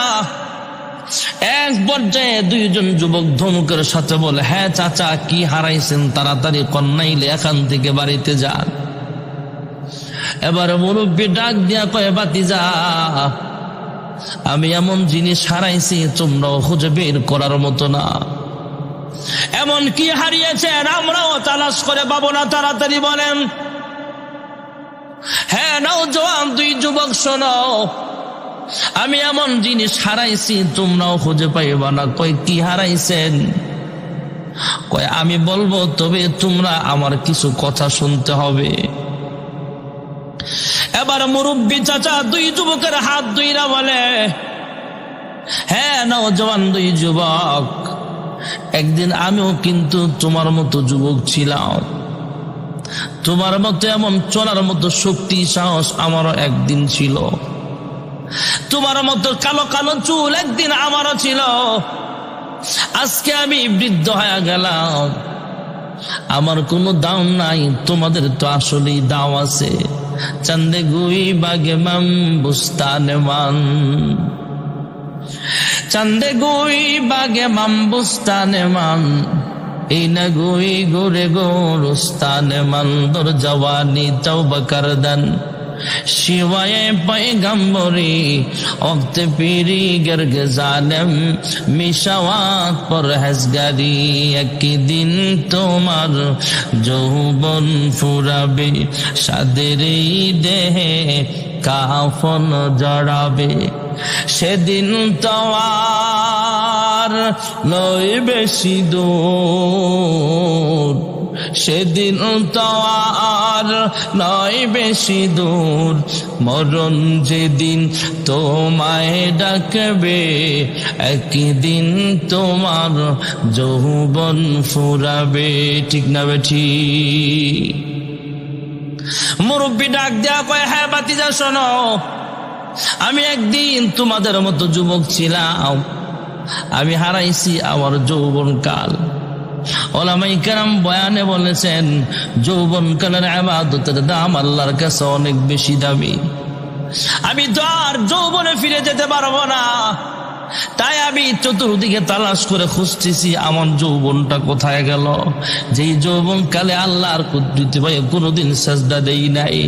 এক পর্যায়ে দুইজন যুবক ধমকের সাথে বলে, হ্যাঁ চাচা কি হারাইছেন, তাড়াতাড়ি কন্যাইলে এখান থেকে বাড়িতে যান। এবার মুরব্বী ডাক দিয়া কয়, ভাতিজা আমি এমন জিনিস হারাইছি তোমরাও খুঁজে বের করার মতো না। এমন কি হারিয়েছেন আমরাও তালাশ করে পাবো না, তাড়াতাড়ি বলেন। হ্যাঁ নওজোয়ান দুই যুবক শোনো, আমি এমন জিনিস হারাইছি তোমরাও খুঁজে পাইবা না। কয় কি হারাইছেন? কয় আমি বলবো, তবে তোমরা আমার কিছু কথা শুনতে হবে। এবার মুরব্বী চাচা দুই যুবকের হাত ধইরা বলে, হ্যাঁ নওজোয়ান দুই যুবক, একদিন আমিও কিন্তু তোমার মতো যুবক ছিলাম। তোমার মতো এমন চলার মতো শক্তি সাহস আমারও একদিন ছিল। তোমার মতো কালো কালো চুল একদিন আমারও ছিল। আজকে আমি বৃদ্ধ হয়ে গেলাম, আমার কোনো দাম নাই, তোমাদের তো আসলেই দাম আছে। চান্দে গুই বাগে মাম বুস্তানে মান, চান্দে গুই বাগে মাম বুস্তানে মান, এই না গুই গোরে গোরস্তানে মান, দর জওয়ানি তওবা করদান শিওয়ায়ে পয়গম্বরি ওক্তে পীরি গর্গ জালেম মিশাওয়াত পরহেজগারি। একদিন তোমার যৌবন ফুরাবে, সাদের দেহে কাফন জড়াবে, সেদিন তোমার নয় বেশি দূর, সেদিন তোমার নয় বেশি দূর, মরণ যেদিন তোমায় ডাকবে, একদিন তোমার যৌবন ফুরাবে। ঠিক না বেঠি? মুরব্বী ডাক দেয়া কয়, হ্যাঁ ভাতিজা শোনো, আমি একদিন তোমাদের মতো যুবক ছিলাম, আমি হারাইছি আমার যৌবন কাল। ওলামায়ে কেরাম বয়ানে বলেছেন, যৌবন কালের ইবাদতের দাম আল্লাহর কাছে অনেক বেশি দামি। আমি তো আর যৌবনে ফিরে যেতে পারবো না, তাই আমি চতুর্দিকে তালাশ করে খুঁজতেছি আমার যৌবনটা কোথায় গেল, যেই যৌবন কালে আল্লাহর কুদরতি ভাই কোনোদিন সাজদা দেই নাই।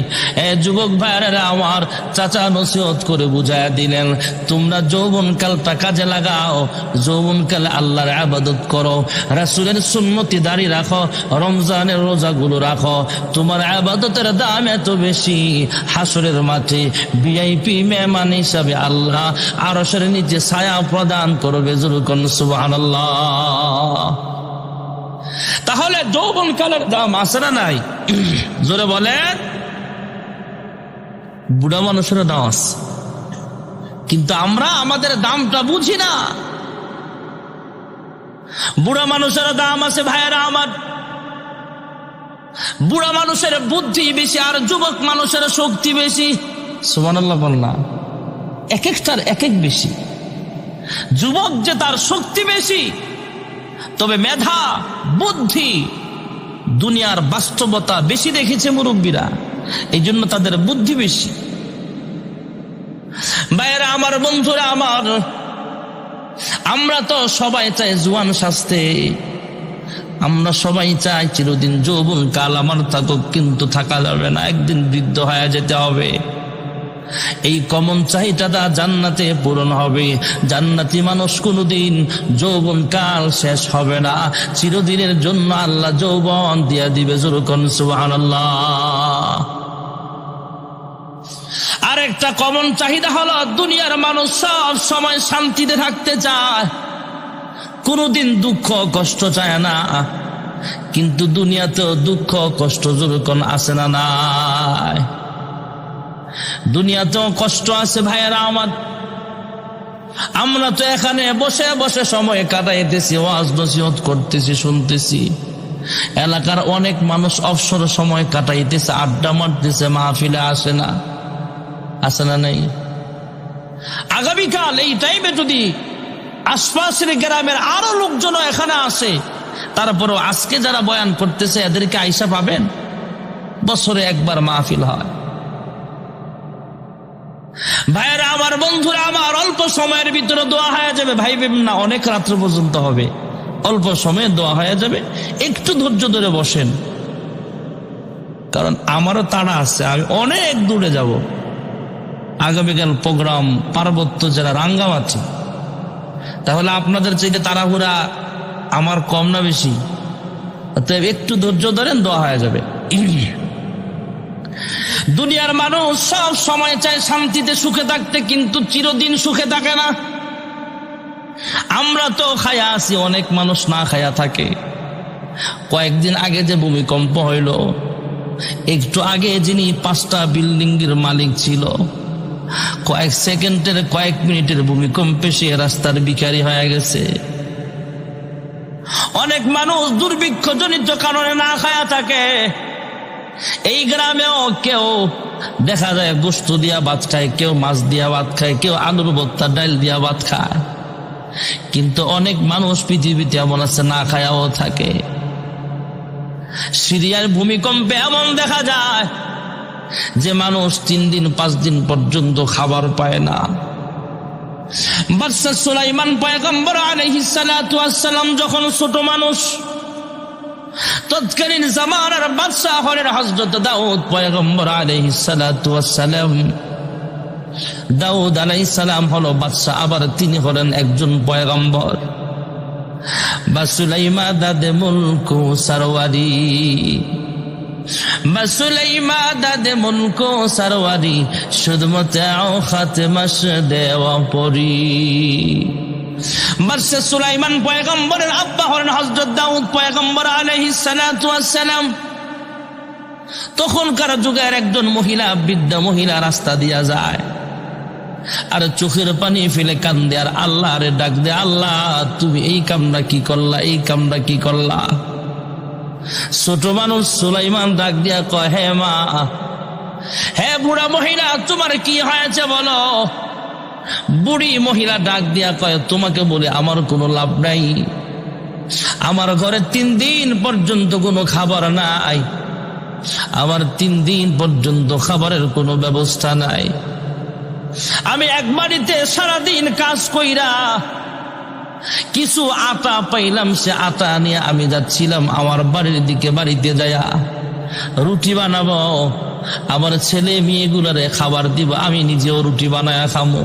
যুবক ভাইরা আমার চাচা নসিহত করে বুঝায়া দিলেন, তোমরা যৌবন কালটা কাজে লাগাও, যৌবন কালে আল্লাহর ইবাদত করো, রাসূলের সুন্নতি দাঁড়ি রাখো, রমজানের রোজাগুলো রাখো। তোমার ইবাদতের দাম এত বেশি, হাসরের মাঠে ভিআইপি মেহমান হিসাবে আল্লাহ আরশের নিচে ছায়া প্রদান করবে। সুবহানাল্লাহ। তাহলে যৌবন কালের দাম আছে না নাই? জোরে বলেন। বুড়া মানুষের দাম আছে, কিন্তু আমরা আমাদের দামটা বুঝি না। বুড়া মানুষের দাম আছে ভাইয়েরা আমার, বুড়া মানুষের বুদ্ধি বেশি আর যুবক মানুষের শক্তি বেশি। সুবহানাল্লাহ বললাম। এক একটার এক এক বেশি। যুবক যে তার শক্তি বেশি, তবে মেধা বুদ্ধি দুনিয়ার বাস্তবতা বেশি দেখেছে মুরব্বীরা, এই জন্য তাদের বুদ্ধি বেশি। ভাইয়েরা আমার, বন্ধুরা আমার, আমরা তো সবাই চাই জোয়ান সাজতে, আমরা সবাই চাই চিরদিন যৌবন কাল আমার থাকুক, কিন্তু থাকা যাবে না, একদিন বৃদ্ধ হয়ে যেতে হবে। এই কমন চাহিদাটা জান্নাতে পূরণ হবে। জান্নাতি মানুষ কোনদিন যৌবন কাল শেষ হবে না, চিরদিনের জন্য আল্লাহ যৌবন দিয়া দিবে। জোরকন সুবহানাল্লাহ। আরেকটা কমন চাহিদা হলো, দুনিয়ার মানুষ সব সময় শান্তিতে থাকতে চায়, কোনদিন দুঃখ কষ্ট চায় না, কিন্তু দুনিয়াতেও দুঃখ কষ্ট জোরকন আছে না নাই? দুনিয়াতেও কষ্ট আছে ভাইয়েরা আমার। আমরা তো এখানে বসে বসে সময় কাটাইতেছি, ওয়াজ নসিহত করতেছি, শুনতেছি। এলাকার অনেক মানুষ অবসর সময় কাটাইতেছে, আড্ডা মারতেছে, মাহফিলে আসে না, আসে না নাই? আগামীকাল এই টাইমে যদি আশপাশের গ্রামের আরো লোকজন এখানে আসে, তারপরও আজকে যারা বয়ান করতেছে এদেরকে আইসা পাবেন? বছরে একবার মাহফিল হয়। ভাইরা আমার, বন্ধুরা আমার, অল্প সময়ের ভিতরে দোয়া হয়ে যাবে। ভাইবেন না অনেক রাত্র পর্যন্ত হবে, অল্প সময়ে দোয়া হয়ে যাবে। একটু ধৈর্য ধরে বসেন, কারণ আমারও তাড়া আছে, আমি অনেক দূরে যাব। আগামীকাল প্রোগ্রাম পার্বত্য জেলা রাঙ্গামাটি। তাহলে আপনাদের চাইতে তাড়াহুড়া আমার কম না বেশি? অতএব একটু ধৈর্য ধরেন, দোয়া হয়ে যাবে। দুনিয়ার মানুষ সব সময় চায় শান্তিতে সুখে থাকতে, কিন্তু চিরদিন সুখে থাকে না। আমরা তো খায়া আছি, অনেক মানুষ না খায়া থাকে। কয়েকদিন আগে যে ভূমিকম্প হইল, একটু আগে যিনি 5টা বিল্ডিং এর মালিক ছিল, কয়েক সেকেন্ডের কয়েক মিনিটের ভূমিকম্পে সে রাস্তার ভিখারি হয়ে গেছে। অনেক মানুষ দুর্ভিক্ষ জনিত কারণে না খায়া থাকে। এই গ্রামেও কেউ দেখা যায় গোশত দিয়া ভাত খায়, কেউ মাছ দিয়া ভাত খায়, কেউ আলুর ভর্তা ডাল দিয়া ভাত খায়। কিন্তু অনেক মানুষ পৃথিবীতে এমন আছে না খায়াও থাকে। সিরিয়ার ভূমিকম্পে এমন দেখা যায় যে মানুষ 3 দিন 5 দিন পর্যন্ত খাবার পায় না। বাদশা সুলাইমান পয়গম্বর আলাইহিস সালাতু ওয়াস সালাম যখন ছোট মানুষ, তৎকালীন জামানার বাদশা হলেন হযরত দাউদ পয়গম্বর আলাইহিস সালাতু ওয়াস সালাম। দাউদ আলাইহিস সালাম হলো বাদশা, আবার তিনি হলেন একজন পয়গম্বর। বা সুলাইমা দাদে মুলকু সরওয়ারি, বা সুলাইমা দাদে মুলকু সরওয়ারি, শুধমতাও খাতমাশ দেওয়া পরি। বাদশা সুলাইমান পয়গম্বরের আব্বা হলেন হযরত দাউদ পয়গম্বর আলাইহিস সালাতু ওয়াস সালাম। তখনকার যুগের একজন মহিলা, বৃদ্ধা মহিলা রাস্তা দিয়া যায়, আর চোখের পানি ফেলে কান্দে, আর আল্লাহ রে ডাক দে, আল্লাহ তুমি এই কামটা কি করলা, এই কামটা কি করলা? ছোট মানুষ সুলাইমান ডাক দিয়া কয়, হে মা, হে বুড়া মহিলা, তোমার কি হয়েছে বলো? বুড়ি মহিলা ডাক দিয়া কয়, তোমাকে বলে আমার কোনো লাভ নাই। আমার ঘরে 3 দিন পর্যন্ত কোনো খাবার নাই, আমার 3 দিন পর্যন্ত খাবারের কোনো ব্যবস্থা নাই। আমি এক বাড়িতে সারাদিন কাজ কইরা কিছু আটা পাইলাম, সে আটা নিয়ে আমি যাচ্ছিলাম আমার বাড়ির দিকে। বাড়িতে যায়া রুটি বানাবো, আমার ছেলে মেয়েগুলারে খাবার দিব, আমি নিজেও রুটি বানায়া খামো।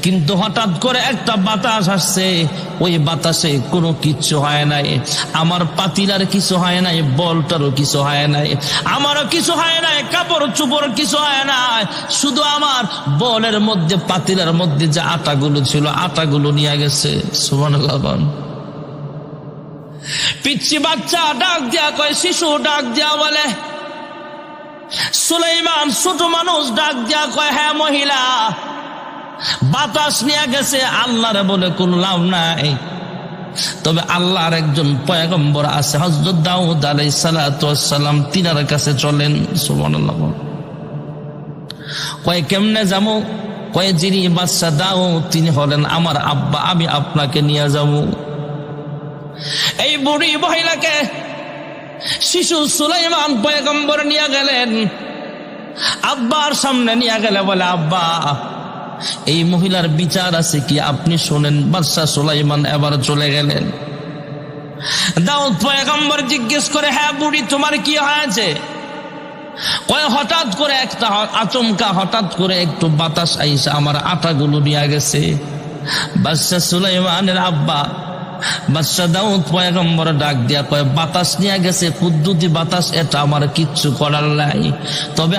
কিন্তু হঠাৎ করে একটা বাতাস আসছে, ওই বাতাসে কোনো কিচ্ছু হয় নাই। আমার পাতিলার কিছু হয় নাই, বলটারও কিছু হয় নাই, আমারও কিছু হয় নাই, কাপড় চুপড় কিছু হয় নাই। শুধু আমার বলের মধ্যে, পাতিলার মধ্যে যে আটাগুলো ছিল, আটাগুলো নিয়ে গেছে। সুবহানাল্লাহ। পিচ্চি বাচ্চা ডাক দিয়া কয়, শিশু ডাক দিয়া বলে, সুলাইমান ছোট মানুষ ডাক দিয়া কয়, হ্যাঁ মহিলা, বাতাস নিয়ে গেছে, আল্লাহর বলে কোন লাভ নাই। তবে আল্লাহর একজন পয়গম্বর আছে, হযরত দাউদ আলাইহিস সালাতু ওয়াস সালাম, তিনার কাছে চলেন। সুবহানাল্লাহ। কয় কেমনে যাবো? কয় যিনি বাদশা দাউদ তিনি হলেন আমার আব্বা, আমি আপনাকে নিয়ে যাব। এই বুড়ি মহিলাকে শিশু সুলাইমান পয়গম্বর নিয়ে গেলেন, আব্বার সামনে নিয়ে গেলে বলে, আব্বা এই মহিলার বিচার আছে কি আপনি শোনেন। বাদশা সুলাইমান এবার চলে গেলেন। দাউদ পয়গম্বর জিজ্ঞেস করে, হ্যাঁ বুড়ি তোমার কি হয়েছে? কয় হঠাৎ করে একটা আচমকা, হঠাৎ করে একটু বাতাস আইসা আমার আটাগুলো নিয়ে গেছে। বাদশা সুলাইমানের আব্বা বাদশা দাউদ পয়গম্বর ডাক দিয়া কয়, বাতাস নিয়ে গেছে, কুদ্দুতি বাতাস, এটা আমার কিচ্ছু করার নাই। তবে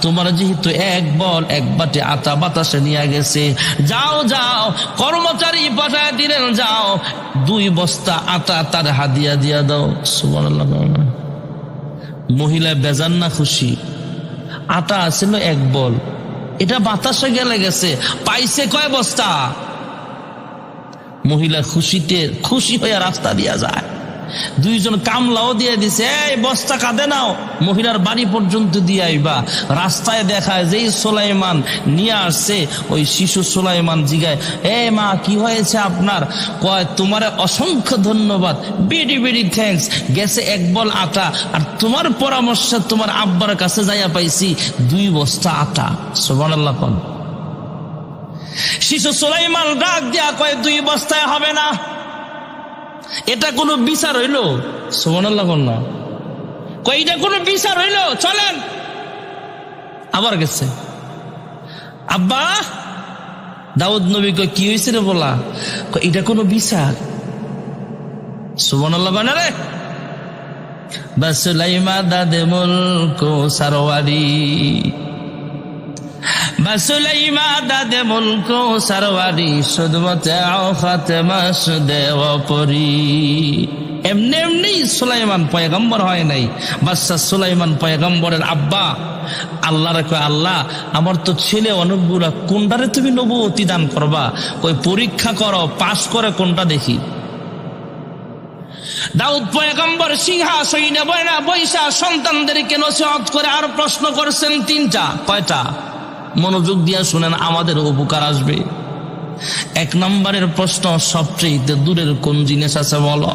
তোমার যেহেতু এক বল এক বাটি আটা বাতাসে নিয়ে গেছে, যাও যাও, কর্মচারী পাঠায় দিলেন, যাও 2 বস্তা আটা তার হাদিয়া দিয়া দাও। সুবহানাল্লাহ। মহিলা বেজান না খুশি? আটা ছিল 1 বল, এটা বাতাসে গেলে গেছে, পাইছে কয় বস্তা? মহিলা খুশিতে খুশি হয়ে রাস্তা দিয়া যায়। দুইজন কামলাও দিয়ে দিছে, এই বস্তা কাঁধে নাও, মহিলার বাড়ি পর্যন্ত দিয়ে আইবা। রাস্তায় দেখায় যেই সুলাইমান নিয়ে আসছে, ওই শিশু সুলাইমান জিগায়, এ মা কি হয়েছে আপনার? কয় তোমারে অসংখ্য ধন্যবাদ, বেরি বেরি থ্যাঙ্কস, গেছে এক বল আটা, আর তোমার পরামর্শে তোমার আব্বার কাছে যাইয়া পাইছি 2 বস্তা আটা। সুবহানাল্লাহ। কোন শিশু সুলাইমান ডাক দিয়া কয় 2 বস্তায় হবে না, এটা কোনো বিচার হইল? সুবহানাল্লাহ। কোন না কয় এটা কোনো বিচার হইল, চলেন। আবার গেছে, আব্বা। দাউদ নবী কয় কি হয়েছে রে বলা? এটা কোনো বিচার? সুবহানাল্লাহ। বানারে বাসুলাইমা দাদে মুলক সারওয়ারি, বাসুলাইমা দাদে মুলক সারওয়ারি, সুদমতে খাতেমা সুদেওপরি। এমনি এমনি সুলাইমান পয়গম্বর হয় নাই। বাদশা সুলাইমান পয়গম্বরের আব্বা আল্লাহরে কয়, আল্লাহ আমার তো ছেলে অনেকগুলা, কোনটারে তুমি নবুয়তি দান করবা? কই পরীক্ষা করো, পাস করে কোনটা দেখি। দাউদ পয়গম্বর সিংহাসনে বৈশা সন্তানদেরকে নসিহত করে আর প্রশ্ন করছেন 3টা। কয়টা? মনোযোগ দিয়া শুনেন, আমাদের উপকার আসবে। 1 নম্বরের প্রশ্ন, সবচেয়ে দূরের কোন জিনিস আছে বলো?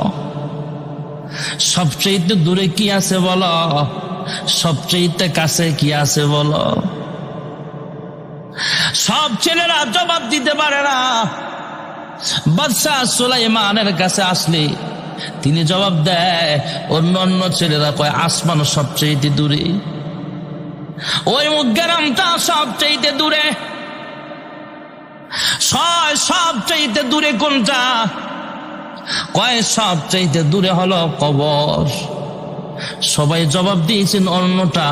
সবচেয়ে দূরে কি আছে বলো? সবচেয়ে কাছে কি আছে বলো? সব ছেলেরা জবাব দিতে পারে না। বাদশা সুলাইমানের কাছে আসলে তিনি জবাব দেয়, অন্য অন্য ছেলেরা কয় আসমান সবচেয়ে দূরে, ওই মুগ্গারামটা সবচেয়ে দূরে। সবচেয়ে দূরে কোনটা? কয় সবচেয়ে দূরে হলো কবর। সবাই জবাব দিয়েছেন অন্যটা।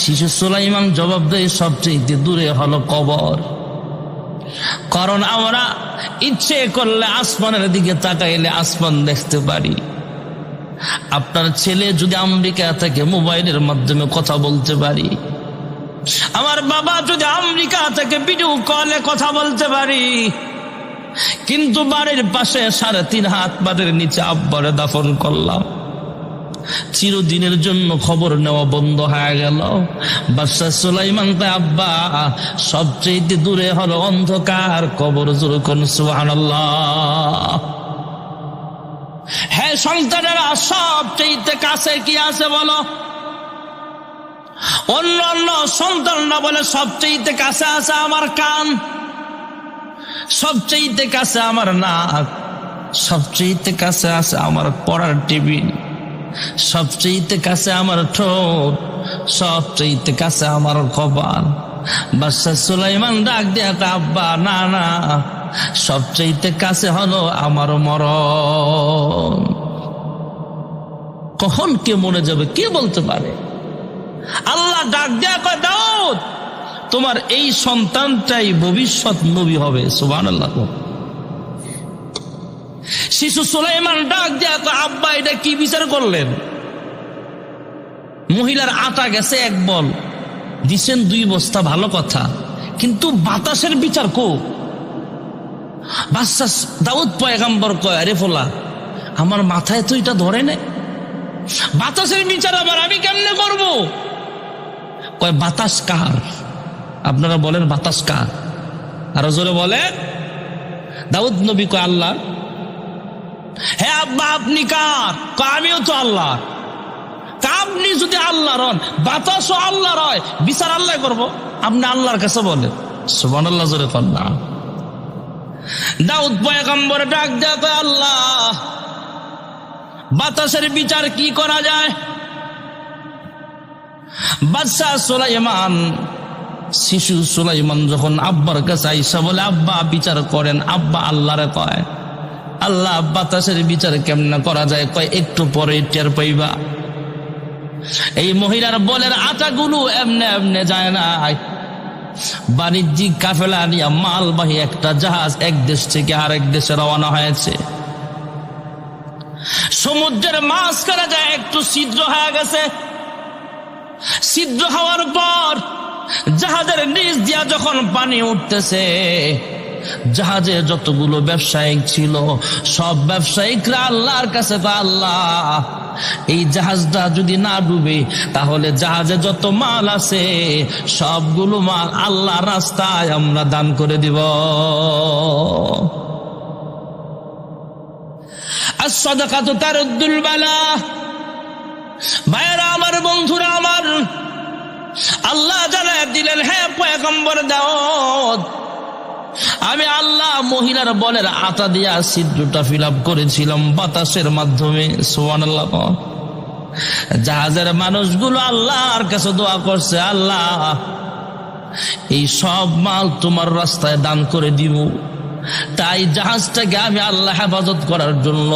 শিশু সুলাইমান জবাব দেয় সবচেয়ে দূরে হলো কবর। কারণ আমরা ইচ্ছে করলে আসমানের দিকে তাকাইলে আসমান দেখতে পারি। আপনার ছেলে যদি আমেরিকা থেকে মোবাইলের মাধ্যমে কথা বলতে পারি, আমার বাবা যদি আমেরিকা থেকে ভিডিও কলে কথা বলতে পারি, কিন্তু বাড়ির পাশে 3.5 হাত মাটির নিচে আব্বারে দাফন করলাম, চিরদিনের জন্য খবর নেওয়া বন্ধ হয়ে গেল। বাদশা সুলাইমান তাই আব্বা সবচেয়ে দূরে হলো অন্ধকার কবর। জোরে কোন সুবহানাল্লাহ। হ্যাঁ সন্তানেরা, সবচেয়ে কাছে কি আছে বলো? অন্য অন্য সন্তানরা বলে সবচেয়ে কাছে আছে আমার কান, সবচেয়ে কাছে আমার নাক, সবচেয়ে কাছে আছে আমার পড়ার টেবিল, সবচেয়ে কাছে আমার ঠোঁট, সবচেয়ে কাছে আমার কপাল। বাদশা সুলাইমান ডাক দিয়া আব্বা, না না, সবচেয়ে কাছে হলো আমার মরণ। কখন কে মরে যাবে কে বলতে পারে? আল্লাহ ডাক দেয়া কয়, দাউদ তোমার এই সন্তানটাই ভবিষ্যৎ নবী হবে। সুবহানাল্লাহ। শিশু সুলাইমান ডাক দেয়া কয়, আব্বা এটা কি বিচার করলেন? মহিলার আটা গেছে 1 বল, দিছেন 2 বস্তা, ভালো কথা, কিন্তু বাতাসের বিচার কো? বাদশা দাউদ পয়গম্বর কয়, আরে ফোলা, আমার মাথায় তো এটা ধরে না, বাতাসের বিচার আবার আমি কেমনে করব? কয় বাতাস কার? আপনারা বলেন বাতাস কার? আরো জোরে বলে। দাউদ নবী কয় আল্লাহ। হ্যাঁ আব্বা আপনি কার? কয় আমিও তো আল্লাহ। আপনি যদি আল্লাহর হন, বাতাসও আল্লাহর হয়, বিচার আল্লাহ করব, আপনি আল্লাহর কাছে বলেন। সুবহানাল্লাহ। জোরে কর না। দাউদ পয়গম্বর ডাক দেয়া কয়, আল্লাহ বাতাসের বিচার কি করা যায়? বাদশা সুলাইমান, শিশু সুলাইমান যখন আব্বার কাছে আইসা বলে, আব্বা বিচার করেন, আব্বা আল্লাহরে কয়, আল্লাহ বাতাসের বিচার কেমনে করা যায়? কয় একটু পরে টের পাইবা। এই মহিলার বলের আটাগুলো এমনে এমনে যায় না। বাণিজ্যিক কাফেলা নিয়ে মালবাহী একটা জাহাজ এক দেশ থেকে আরেক দেশে রওনা হয়েছে। সমুদ্রের মাঝখানে যায় একটু ছিদ্র হয়ে গেছে। ছিদ্র হওয়ার পর জাহাজের নিচ দিয়া যখন পানি উঠতেছে, জাহাজে যতগুলো ব্যবসায়িক ছিল সব ব্যবসায়িকরা আল্লাহর কাছে, আল্লাহ এই জাহাজটা যদি না ডুবে তাহলে জাহাজে যত মাল আছে সবগুলো মাল আল্লাহর রাস্তায় আমরা দান করে দিব। as-sadaqatu taruddul bala। ভাইরা আমার, বন্ধুরা আমার, আল্লাহ জানায় দিলেন, হে পয়গম্বর দাউদ, আমি আল্লাহ মহিলার বলের আটা দিয়া ছিদ্রটা ফিল আপ করেছিলাম বাতাসের মাধ্যমে। সুবহানাল্লাহ। জাহাজের মানুষগুলো আল্লাহর কাছে দোয়া করছে, আল্লাহ এই সব মাল তোমার রাস্তায় দান করে দিব। তাই জাহাজটাকে আমি আল্লাহ হেফাজত করার জন্য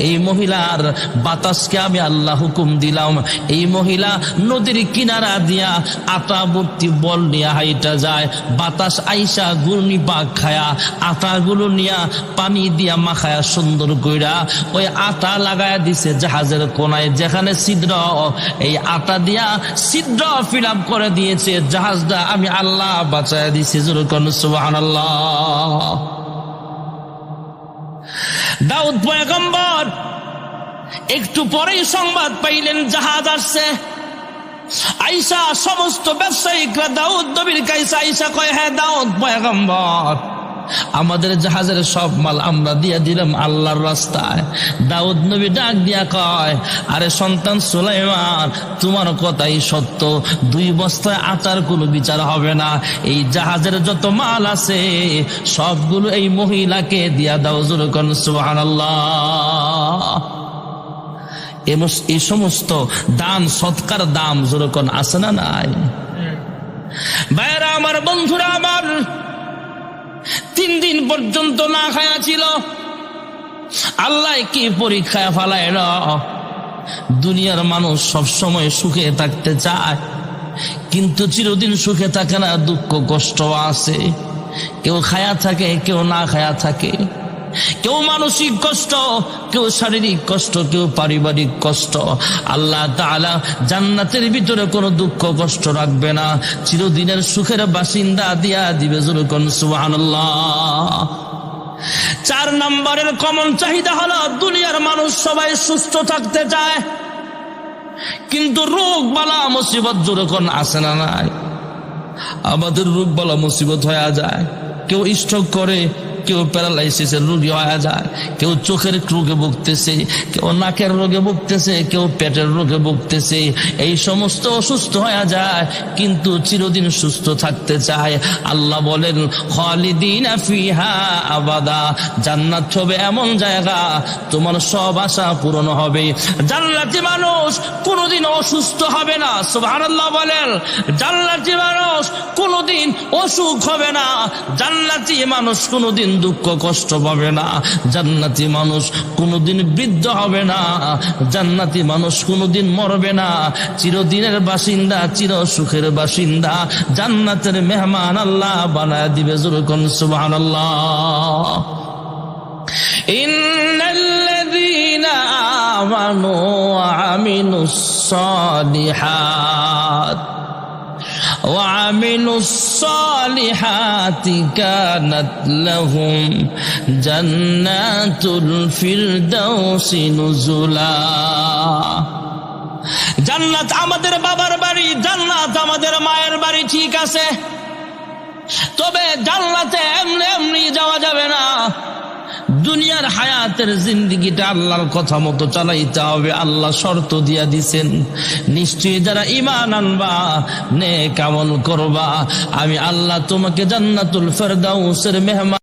এই মহিলার বাতাসকে আমি আল্লাহ হুকুম দিলাম। এই মহিলা নদীর কিনারা দিয়া আটা ভর্তি বল নিয়ে হাইটা যায়, বাতাস আইসা ঘূর্ণি পাক খায়া আটাগুলো নিয়া পানি দিয়া মাখায়া সুন্দর কইরা ওই আটা লাগায়া দিছে জাহাজের কোনায় যেখানে ছিদ্র, এই আটা দিয়া ছিদ্র ফিল আপ করে দিয়েছে। জাহাজটা আমি আল্লাহ বাঁচায়া দিছি। যেরকম সুবহানাল্লাহ। দাউদ পয়গম্বর একটু পরেই সংবাদ পাইলেন জাহাজ আসছে। আয়েশা সমস্ত ব্যবসায়িকরা দাউদ নবীর কাছে আয়েশা কয়, হ্যাঁ দাউদ পয়গম্বর, আমাদের জাহাজের সব মাল আমরা দিয়ে দিলাম আল্লাহর রাস্তায়। দাউদ নবী ডাক দিয়া কয়, আরে সন্তান সুলাইমান, তোমার কথাই সত্য, 2 বস্তায় আটার কোনো বিচার হবে না। এই জাহাজের যত মাল আছে সবগুলো এই মহিলাকে দিয়া দাও। যেরকম সুবহানাল্লাহ। এই সমস্ত দান সৎকার দাম যেরকম আছে না নাই? ভাইরা আমার, বন্ধুরা আমার, 3 দিন পর্যন্ত না খায়া ছিল। আল্লাহ কি পরীক্ষায় ফালায় না। দুনিয়ার মানুষ সব সময় সুখে থাকতে চায়, কিন্তু চিরদিন সুখে থাকে না, দুঃখ কষ্ট আছে। কেউ খায়া থাকে, কেউ না খায়া থাকে, কেউ মানসিক কষ্ট, কেউ শারীরিক কষ্ট, কেউ পারিবারিক কষ্ট। আল্লাহ তাআলা জান্নাতের ভিতরে কোনো দুঃখ কষ্ট রাখবে না, চিরদিনের সুখের বাসিন্দা দিয়া দিবে। যেরকম সুবহানাল্লাহ। 4 নম্বরের কমন চাহিদা হলো দুনিয়ার মানুষ সবাই সুস্থ থাকতে চায়, কিন্তু রোগ বালা মুসিবত যেরকম আসে না নাই? আমাদের রোগ বালা মুসিবত হয়ে যায়। কেউ স্ট্রোক করে, কেউ প্যারালাইসিসের রোগী হয়ে যায়, কেউ চোখের রোগে ভুগতেছে, কেউ নাকের রোগে ভুগতেছে, কেউ পেটের রোগে ভুগতেছে। এই সমস্ত অসুস্থ হয়ে যায়, কিন্তু চিরদিন সুস্থ থাকতে চায়। আল্লাহ বলেন, খালিদিনা ফিহা আবাদা, জান্নাত হবে এমন জায়গা তোমার সব আশা পূরণ হবে। জান্নাতি মানুষ কোনোদিন অসুস্থ হবে না। সুবহানাল্লাহ বলেন। জান্নাতি মানুষ কোনোদিন অসুখ হবে না। জান্নাতি মানুষ কোনোদিন দুঃখ কষ্ট পাবে না। জান্নাতি মানুষ কোনোদিন বৃদ্ধ হবে না। জান্নাতি মানুষ কোনোদিন মরবে না। চিরদিনের বাসিন্দা, চির সুখের বাসিন্দা, জান্নাতের মেহমান আল্লাহ বানায় দিবে। যেরকম সুবহানাল্লাহ। ইন্নাল্লাযীনা আমানু ওয়া আমিলুস সালিহাত وعملوا الصالحات كانت لهم جنات الفردوس نزلا। জান্নাত আমাদের বাবার বাড়ি, জান্নাত আমাদের মায়ের বাড়ি, ঠিক আছে, তবে জান্নাতে এমনি এমনি যাওয়া যাবে না। দুনিয়ার হায়াতের জিন্দেগিটা আল্লাহর কথা মতো চালাইতে হবে। আল্লাহ শর্ত দিয়া দিছেন, নিশ্চয়ই যারা ঈমান আনবা, নেক আমল করবা, আমি আল্লাহ তোমাকে জান্নাতুল ফেরদাউসের মেহমান